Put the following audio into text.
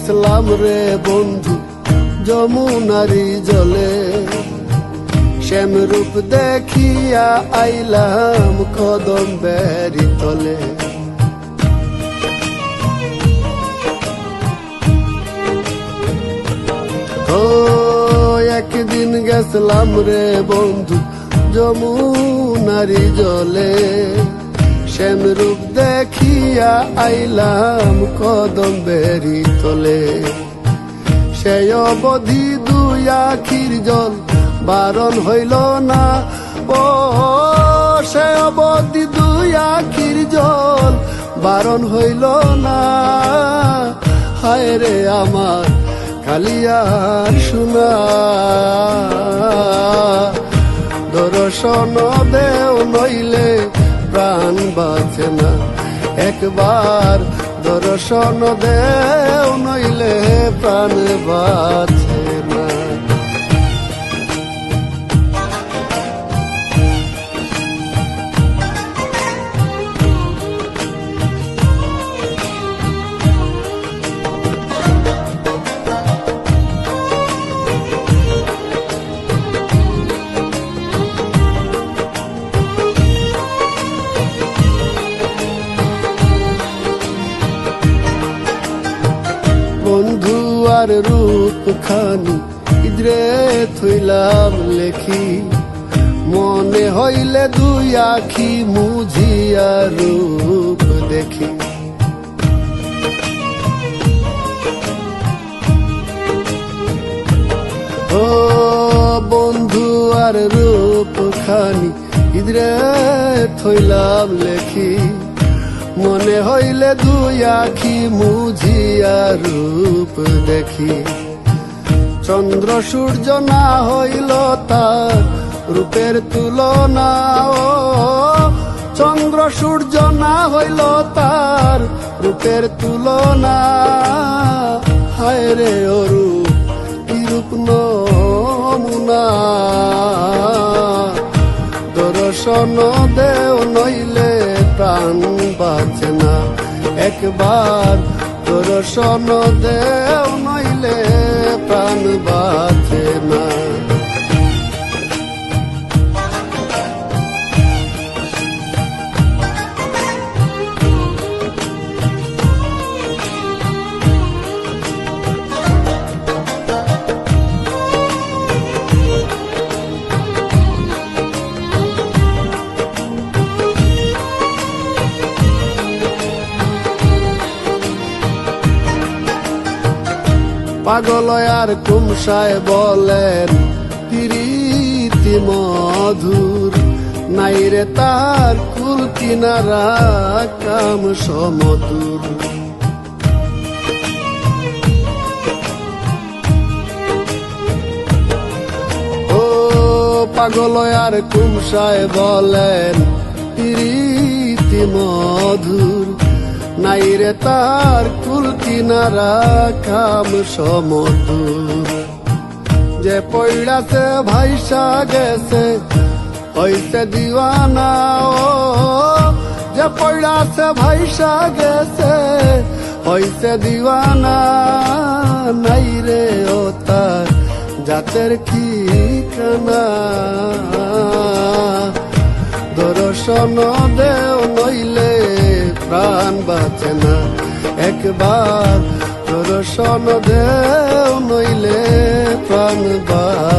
গেছলাম রে বন্ধু যমুনারি জলে, শ্যামরূপ দেখিয়া আইলাম কদম্বেরি তলে। ও একদিন গেছলাম রে বন্ধু যমুনারি জলে, শ্যামরূপ দেখিয়া আইলাম কদম্বেরি তলে। সেই অবধি দুই আখির জল বারণ হইল না, ও সে অবধি দুই আখির জল বারণ হইল না। হায় রে আমার কালিয়ার সোনা, দর্শন দেও নইলে প্রাণ বাঁচে না। একবার দর্শন দেও নইলে প্রাণ বাঁচে না। বন্ধু আর রূপ খানি ইদ্রে থইলাম লেখি, মনে হইলে দুই আখি মুজিয়া রূপ দেখি। ও বন্ধু আর রূপ খানি ইদ্রে থইলাম লেখি, মনে হইলে দুই আখি মুজিয়া রূপ দেখি। চন্দ্র সূর্য না হইল তার রূপের তুলনা, ও চন্দ্র সূর্য না হইল তার রূপের তুলনা। হায় রে ও রূপ কি রূপ নমুনা, দর্শন দেও নইলে প্রাণ বাঁচে না। একবার দর্শন দেও নইলে প্রাণ বাঁচে না। পাগল আর কুমসায় বলেন প্রীতি মধুর, নাই রে তার কুল কিনারা কাম সমতুর। ও পাগল আর কুমসায় বলেন প্রীতি মধুর, নাই রে তার কুল কিনারা কাম সমতুর। যে পইড়াছে ভাইসা গেছে হইছে দিওয়ানা, ও যে পইড়াছে ভাইসা গেছে হইছে দিওয়ানা। নাই রে ও তার জাতের ঠিকানা, দর্শন দেও নইলে প্রাণ বাঁচে না। একবার দর্শন দেও নইলে প্রাণ বাঁচে